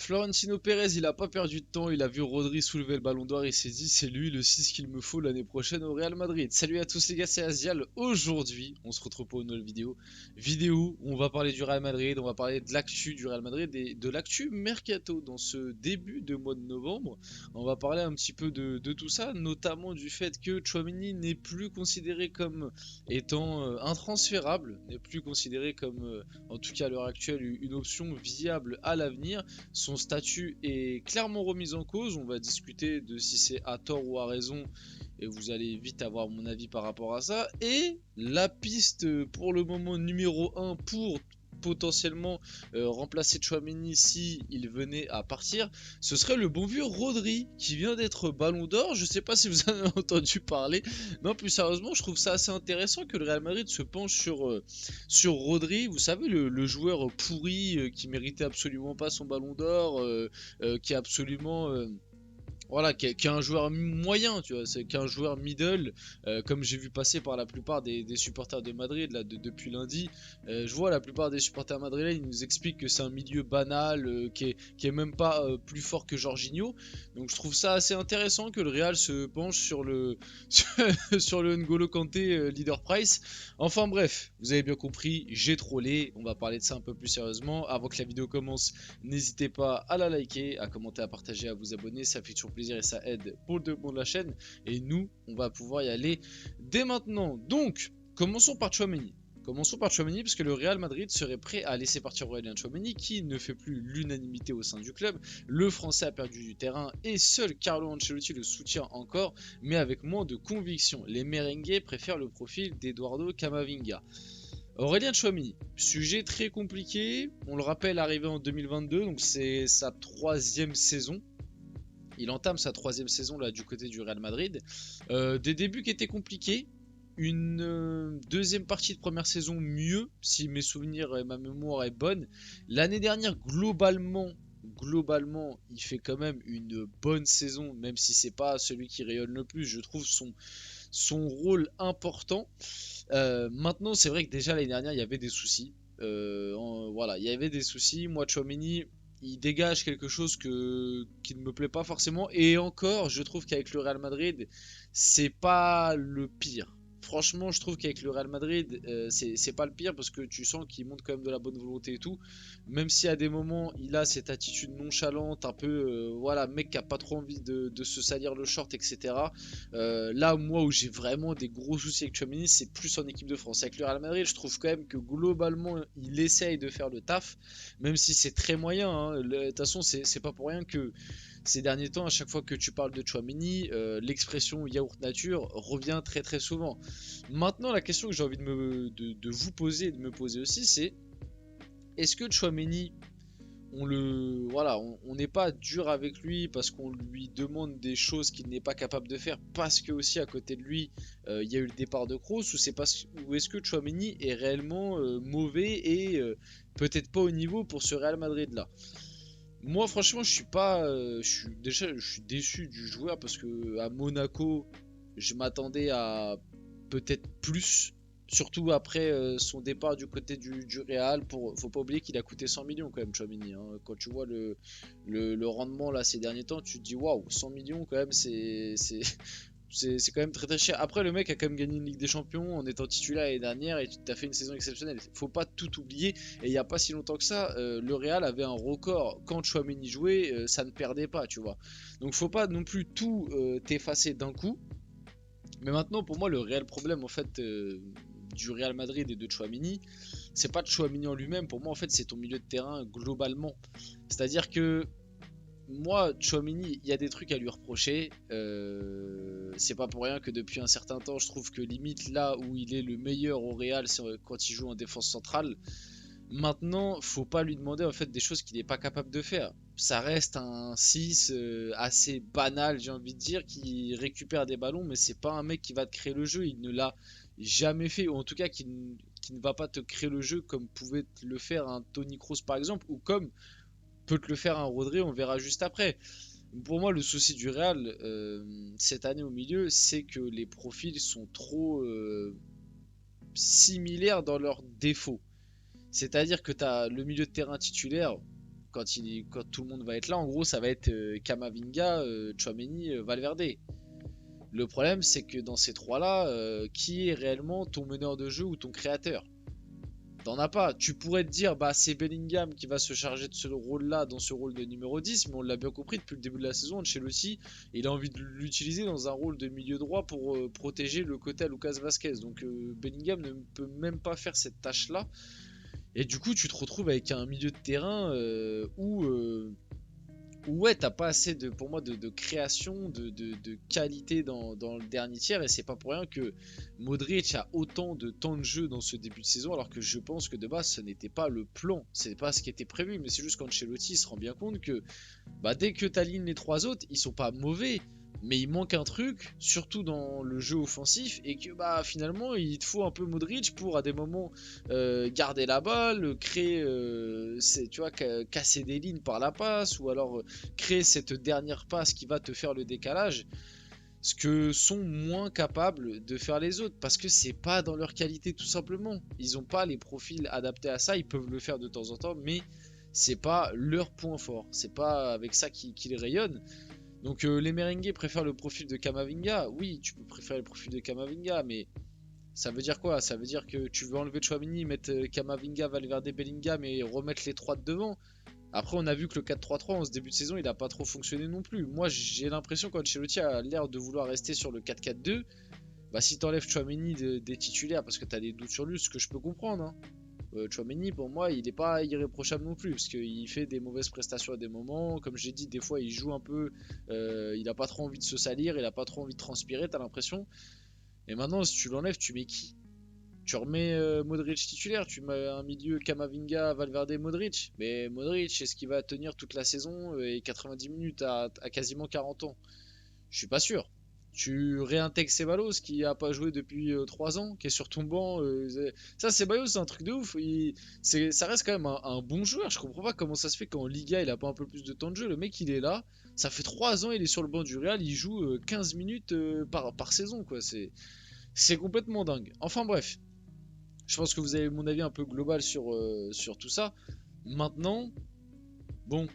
Florentino Pérez, il a pas perdu de temps, il a vu Rodri soulever le ballon d'or, il s'est dit c'est lui le 6 qu'il me faut l'année prochaine au Real Madrid. Salut à tous les gars, c'est Azial. Aujourd'hui, on se retrouve pour une nouvelle vidéo. Vidéo où on va parler du Real Madrid, on va parler de l'actu du Real Madrid et de l'actu Mercato dans ce début de mois de novembre. On va parler un petit peu de tout ça, notamment du fait que Tchouaméni n'est plus considéré comme étant intransférable, n'est plus considéré comme, en tout cas à l'heure actuelle, une option viable à l'avenir. Son statut est clairement remis en cause. On va discuter de si c'est à tort ou à raison. Et vous allez vite avoir mon avis par rapport à ça. Et la piste pour le moment numéro 1 pour potentiellement remplacer Tchouaméni si il venait à partir, ce serait le bon vieux Rodri qui vient d'être Ballon d'Or. Je sais pas si vous en avez entendu parler. Non, plus sérieusement, je trouve ça assez intéressant que le Real Madrid se penche sur Rodri. Vous savez, le joueur pourri qui méritait absolument pas son Ballon d'Or, qui est absolument voilà, qui est un joueur moyen, tu vois, c'est qu'un joueur middle, comme j'ai vu passer par la plupart des supporters de Madrid là depuis lundi. Je vois la plupart des supporters madrilènes, ils nous expliquent que c'est un milieu banal, qui est même pas plus fort que Jorginho. Donc je trouve ça assez intéressant que le Real se penche sur le sur le N'Golo Kanté leader price. Enfin bref, vous avez bien compris, j'ai trollé. On va parler de ça un peu plus sérieusement. Avant que la vidéo commence, n'hésitez pas à la liker, à commenter, à partager, à vous abonner, ça fait toujours plaisir et ça aide pour le développement de la chaîne. Et nous, on va pouvoir y aller dès maintenant. Donc, commençons par Tchouaméni. Commençons par Tchouaméni parce que le Real Madrid serait prêt à laisser partir Aurélien Tchouaméni qui ne fait plus l'unanimité au sein du club. Le Français a perdu du terrain et seul Carlo Ancelotti le soutient encore, mais avec moins de conviction. Les merengues préfèrent le profil d'Eduardo Camavinga. Aurélien Tchouaméni, sujet très compliqué, on le rappelle, arrivé en 2022, donc c'est sa troisième saison. Il entame sa troisième saison là du côté du Real Madrid. Des débuts qui étaient compliqués, une deuxième partie de première saison mieux, si mes souvenirs et ma mémoire est bonne. L'année dernière, globalement, il fait quand même une bonne saison, même si c'est pas celui qui rayonne le plus. Je trouve son rôle important. Maintenant, c'est vrai que déjà l'année dernière, il y avait des soucis. Voilà, il y avait des soucis. Moi, Tchouaméni, il dégage quelque chose qui ne me plaît pas forcément. Et encore, je trouve qu'avec le Real Madrid, c'est pas le pire. Franchement, je trouve qu'avec le Real Madrid, c'est pas le pire parce que tu sens qu'il montre quand même de la bonne volonté et tout. Même si à des moments, il a cette attitude nonchalante, un peu, voilà, mec qui a pas trop envie de se salir le short, etc. Là, moi, où j'ai vraiment des gros soucis avec Tchouaméni, c'est plus en équipe de France. Avec le Real Madrid, je trouve quand même que globalement, il essaye de faire le taf, même si c'est très moyen, hein. De toute façon, c'est pas pour rien que ces derniers temps, à chaque fois que tu parles de Tchouaméni, l'expression yaourt nature revient très très souvent. Maintenant, la question que j'ai envie de vous poser et de me poser aussi, c'est est-ce que Tchouaméni voilà, on n'est pas dur avec lui parce qu'on lui demande des choses qu'il n'est pas capable de faire parce que aussi à côté de lui il y a eu le départ de Kroos ou est-ce que Tchouaméni est réellement mauvais et peut-être pas au niveau pour ce Real Madrid là. Moi franchement je suis pas je suis déçu du joueur parce que à Monaco je m'attendais à peut-être plus. Surtout après son départ du côté du Real, faut pas oublier qu'il a coûté 100 millions quand même, Tchouaméni, hein. Quand tu vois le rendement là ces derniers temps, tu te dis waouh, 100 millions quand même, c'est quand même très très cher. Après, le mec a quand même gagné une Ligue des Champions en étant titulaire l'année dernière et tu as fait une saison exceptionnelle. Faut pas tout oublier. Et il n'y a pas si longtemps que ça, le Real avait un record. Quand Tchouaméni jouait, ça ne perdait pas, tu vois. Donc faut pas non plus tout t'effacer d'un coup. Mais maintenant, pour moi, le réel problème en fait du Real Madrid et de Tchouaméni, c'est pas Tchouaméni en lui-même. Pour moi, en fait, c'est ton milieu de terrain globalement. C'est-à-dire que moi, Tchouaméni, il y a des trucs à lui reprocher. C'est pas pour rien que depuis un certain temps, je trouve que limite là où il est le meilleur au Real, c'est quand il joue en défense centrale. Maintenant, faut pas lui demander en fait des choses qu'il n'est pas capable de faire. Ça reste un 6 assez banal, j'ai envie de dire, qui récupère des ballons, mais c'est pas un mec qui va te créer le jeu. Il ne l'a jamais fait, ou en tout cas qui ne va pas te créer le jeu comme pouvait le faire un Toni Kroos par exemple, ou comme peut te le faire un Rodri, on verra juste après. Pour moi, le souci du Real cette année au milieu, c'est que les profils sont trop similaires dans leurs défauts. C'est-à-dire que tu as le milieu de terrain titulaire. quand tout le monde va être là, en gros, ça va être Camavinga, Tchouaméni, Valverde. Le problème, c'est que dans ces trois-là, qui est réellement ton meneur de jeu ou ton créateur? T'en as pas. Tu pourrais te dire, bah c'est Bellingham qui va se charger de ce rôle-là, dans ce rôle de numéro 10, mais on l'a bien compris depuis le début de la saison, Ancelotti, il a envie de l'utiliser dans un rôle de milieu droit pour protéger le côté à Lucas Vazquez. Donc Bellingham ne peut même pas faire cette tâche-là. Et du coup, tu te retrouves avec un milieu de terrain où ouais, t'as pas assez pour moi de création, de qualité dans le dernier tiers, et c'est pas pour rien que Modric a autant de temps de jeu dans ce début de saison, alors que je pense que de base ce n'était pas le plan, c'est pas ce qui était prévu, mais c'est juste qu'Ancelotti se rend bien compte que bah, dès que t'alignes les trois autres, ils sont pas mauvais, mais il manque un truc, surtout dans le jeu offensif, et que bah finalement il te faut un peu Modric pour à des moments garder la balle, créer, tu vois, casser des lignes par la passe, ou alors créer cette dernière passe qui va te faire le décalage. Ce que sont moins capables de faire les autres, parce que c'est pas dans leur qualité tout simplement. Ils ont pas les profils adaptés à ça, ils peuvent le faire de temps en temps, mais c'est pas leur point fort, c'est pas avec ça qu'ils rayonnent. Donc les merengues préfèrent le profil de Camavinga. Oui, tu peux préférer le profil de Camavinga, mais ça veut dire quoi? Ça veut dire que tu veux enlever Tchouaméni, mettre Camavinga, Valverde, Bellingham et remettre les trois de devant. Après, on a vu que le 4-3-3 en ce début de saison, il n'a pas trop fonctionné non plus. Moi, j'ai l'impression qu'Ancelotti a l'air de vouloir rester sur le 4-4-2. Bah, si t'enlèves Tchouaméni des titulaires parce que t'as des doutes sur lui, ce que je peux comprendre, hein. Tchouaméni, pour moi, il n'est pas irréprochable non plus, parce qu'il fait des mauvaises prestations à des moments. Comme j'ai dit, des fois, il joue un peu, il n'a pas trop envie de se salir, il n'a pas trop envie de transpirer, t'as l'impression. Et maintenant, si tu l'enlèves, tu mets qui? Tu remets Modric titulaire, tu mets un milieu Camavinga, Valverde, Modric. Mais Modric, est-ce qu'il va tenir toute la saison et 90 minutes à quasiment 40 ans? Je suis pas sûr. Tu réintègres Ceballos qui a pas joué depuis 3 ans, qui est sur ton banc. Ça, Ceballos, c'est un truc de ouf. Ça reste quand même un bon joueur. Je comprends pas comment ça se fait qu'en Liga, il a pas un peu plus de temps de jeu. Le mec, il est là. Ça fait 3 ans, il est sur le banc du Real. Il joue 15 minutes par saison, quoi. C'est complètement dingue. Enfin, bref. Je pense que vous avez mon avis un peu global sur tout ça. Maintenant, bon,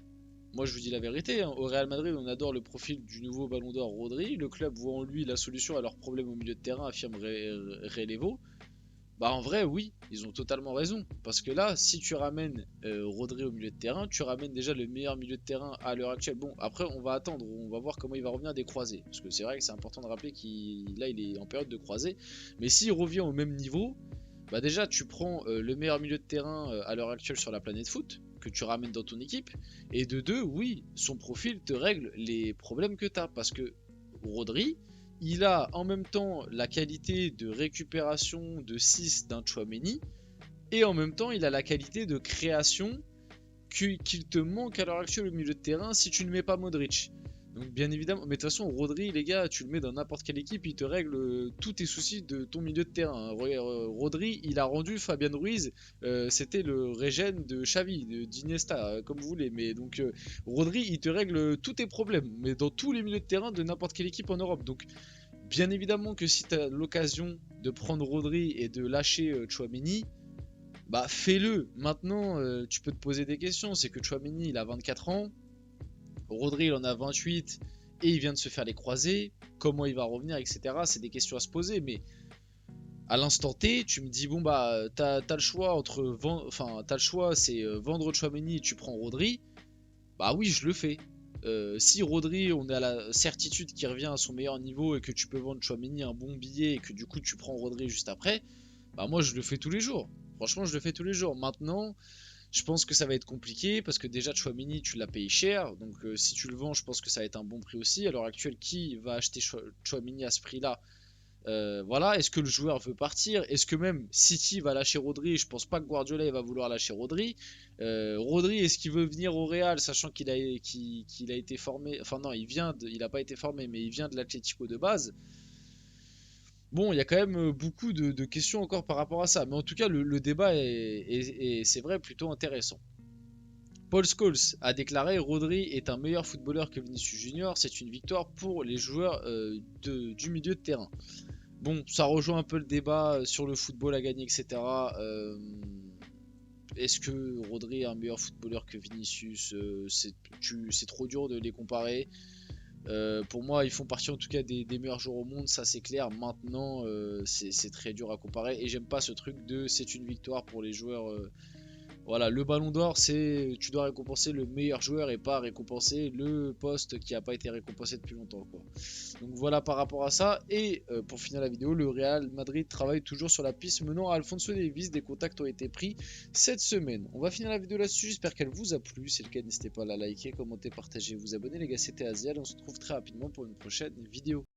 moi je vous dis la vérité, hein, au Real Madrid on adore le profil du nouveau Ballon d'Or Rodri, le club voit en lui la solution à leurs problèmes au milieu de terrain, affirme Relevo. Bah en vrai oui, ils ont totalement raison, parce que là si tu ramènes Rodri au milieu de terrain, tu ramènes déjà le meilleur milieu de terrain à l'heure actuelle. Bon après on va attendre, on va voir comment il va revenir des croisés, parce que c'est vrai que c'est important de rappeler qu'il est en période de croisés, mais s'il revient au même niveau, bah déjà tu prends le meilleur milieu de terrain à l'heure actuelle sur la planète foot, que tu ramènes dans ton équipe, et de deux, oui, son profil te règle les problèmes que tu as, parce que Rodri, il a en même temps la qualité de récupération de 6 d'un Tchouaméni, et en même temps il a la qualité de création qu'il te manque à l'heure actuelle au milieu de terrain si tu ne mets pas Modric. Donc bien évidemment, mais de toute façon Rodri les gars, tu le mets dans n'importe quelle équipe, il te règle tous tes soucis de ton milieu de terrain. Rodri, il a rendu Fabian Ruiz, c'était le régène de Xavi, d'Iniesta, comme vous voulez. Mais donc Rodri, il te règle tous tes problèmes, mais dans tous les milieux de terrain de n'importe quelle équipe en Europe. Donc bien évidemment que si tu as l'occasion de prendre Rodri et de lâcher Tchouaméni, bah fais-le. Maintenant, tu peux te poser des questions. C'est que Tchouaméni, il a 24 ans. Rodri, il en a 28 et il vient de se faire les croisés. Comment il va revenir, etc. C'est des questions à se poser. Mais à l'instant T, tu me dis, bon, bah, t'as le choix entre. Enfin, t'as le choix, c'est vendre Tchouaméni et tu prends Rodri. Bah oui, je le fais. Si Rodri, on est à la certitude qu'il revient à son meilleur niveau et que tu peux vendre Tchouaméni un bon billet et que du coup tu prends Rodri juste après, bah moi je le fais tous les jours. Franchement, je le fais tous les jours. Maintenant, je pense que ça va être compliqué parce que déjà Tchouaméni tu l'as payé cher, donc si tu le vends je pense que ça va être un bon prix aussi. À l'heure actuelle, qui va acheter Tchouaméni à ce prix là? Voilà, est-ce que le joueur veut partir? Est-ce que même City va lâcher Rodri? Je pense pas que Guardiola va vouloir lâcher Rodri. Rodri, est-ce qu'il veut venir au Real, sachant qu'il a été formé, enfin non, il a pas été formé, mais il vient de l'Atlético de base. Bon, il y a quand même beaucoup de questions encore par rapport à ça, mais en tout cas le débat c'est vrai, plutôt intéressant. Paul Scholes a déclaré: Rodri est un meilleur footballeur que Vinicius Junior, c'est une victoire pour les joueurs du milieu de terrain. Bon, ça rejoint un peu le débat sur le football à gagner, etc. est-ce que Rodri est un meilleur footballeur que Vinicius? C'est trop dur de les comparer. Pour moi, ils font partie en tout cas des meilleurs joueurs au monde, ça c'est clair. Maintenant, c'est très dur à comparer. Et j'aime pas ce truc de c'est une victoire pour les joueurs. Voilà, le ballon d'or, c'est tu dois récompenser le meilleur joueur et pas récompenser le poste qui n'a pas été récompensé depuis longtemps, quoi. Donc voilà par rapport à ça. Et pour finir la vidéo, le Real Madrid travaille toujours sur la piste menant à Alphonso Davies. Des contacts ont été pris cette semaine. On va finir la vidéo là-dessus. J'espère qu'elle vous a plu. Si c'est le cas, n'hésitez pas à la liker, commenter, partager, vous abonner. Les gars, c'était Azial. On se retrouve très rapidement pour une prochaine vidéo.